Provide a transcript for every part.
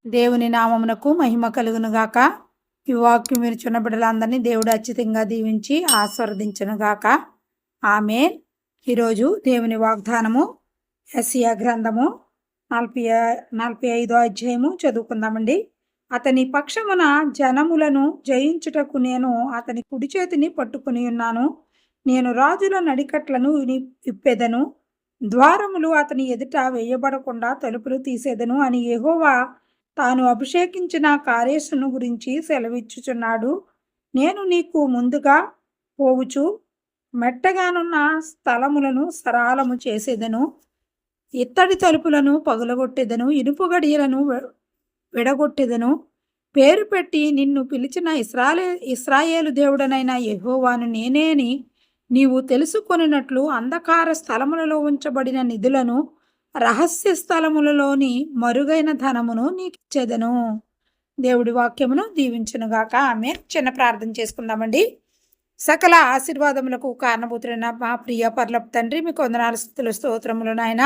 దేవుని నామమునకు మహిమ కలుగును గాక. ఈ వాక్యం వినుచున్న బిడ్డలందరినీ దేవుడు అత్యధికంగా దీవించి ఆశీర్వదించును గాక. ఆమేన్. ఈరోజు దేవుని వాగ్దానము యెషయా గ్రంథము 45వ అధ్యాయము చదువుకుందామండి. అతని పక్షమున జనములను జయించుటకు నేను అతని కుడి చేతిని పట్టుకుని ఉన్నాను. నేను రాజుల నడికట్లను విప్పెదను, ద్వారములు అతని ఎదుట వేయబడకుండా తలుపులు తీసేదను అని యెహోవా తాను అభిషేకించిన కారేసును గురించి సెలవిచ్చుచున్నాడు. నేను నీకు ముందుగా పోవుచు మెట్టగానున్న స్థలములను సరాలము చేసేదను, ఇత్తడి తలుపులను పగులగొట్టెదను, ఇనుపు గడియలను విడగొట్టెదను. పేరు పెట్టి నిన్ను పిలిచిన ఇశ్రాయేలు దేవుడనైన యెహోవాను నేనేని నీవు తెలుసుకొనినట్లు అంధకార స్థలములలో ఉంచబడిన నిధులను, రహస్య స్థలములలోని మరుగైన ధనమును నీకిచ్చేదను. దేవుడి వాక్యమును దీవించునుగాక. ఆమె చిన్న ప్రార్థన చేసుకుందామండి. సకల ఆశీర్వాదములకు కారణభూతులైన మా ప్రియ పరలోక తండ్రి, మీకు వందనాలు స్తుతులు స్తోత్రములు నాయన.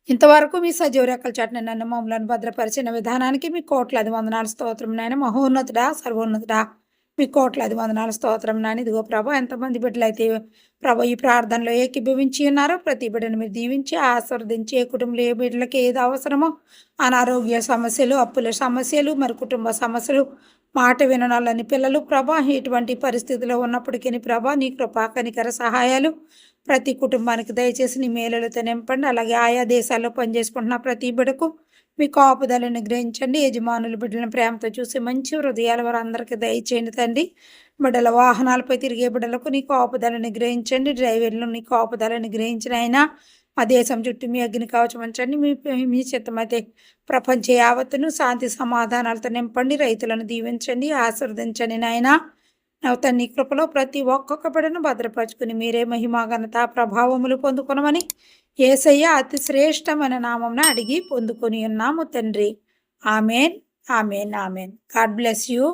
ఇంతవరకు మీ సజీవ రెక్కల చాటున నన్ను మమ్మలను భద్రపరిచిన విధానానికి మీ కోట్లాది వందనాలు స్తోత్రం నాయన. మహోన్నతుడా, సర్వోన్నతుడా, మీ కోట్లాది వందనాలు స్తోత్రం నాయన. ఇదిగో ప్రభా, ఎంతమంది బిడ్డలైతే ప్రభా ఈ ప్రార్థనలో ఏకీభవించి ఉన్నారో ప్రతి బిడ్డను మీరు దీవించి ఆశీర్వదించి, ఏ కుటుంబంలో ఏ బిడ్డలకి ఏది అవసరమో, అనారోగ్య సమస్యలు, అప్పుల సమస్యలు, మరి కుటుంబ సమస్యలు, మాట విననాలని పిల్లలు ప్రభా ఇటువంటి పరిస్థితిలో ఉన్నప్పటికీ ప్రభా నీ కృపా కనికర సహాయాలు ప్రతి కుటుంబానికి దయచేసి నీ మేలులతో నింపండి. అలాగే ఆయా దేశాల్లో పనిచేసుకుంటున్న ప్రతి బిడ్డకు మీ కాపుదలను గ్రహించండి. యజమానులు బిడ్డలను ప్రేమతో చూసి మంచి హృదయాల వారు అందరికీ దయచేయండి తండ్రి. బిడ్డల వాహనాలపై తిరిగే బిడ్డలకు నీ కాపుదలను గ్రహించండి. డ్రైవర్లు నీ కాపుదలను గ్రహించిన అయినా మా దేశం చుట్టూ మీ అగ్ని కవచం ఉంచండి. మీ చిత్తమైతే ప్రపంచ యావత్తును శాంతి సమాధానాలతో నింపండి. రైతులను దీవించండి, ఆశీర్వదించండి నాయన. నీ కృపలో ప్రతి ఒక్కొక్క బిడ్డను భద్రపరుచుకుని మీరే మహిమ ఘనత ప్రభావములు పొందుకొనమని యేసయ్య అతి శ్రేష్టమైన నామమున అడిగి పొందుకొని ఉన్నాము తండ్రి. Amen, amen, amen. God bless you.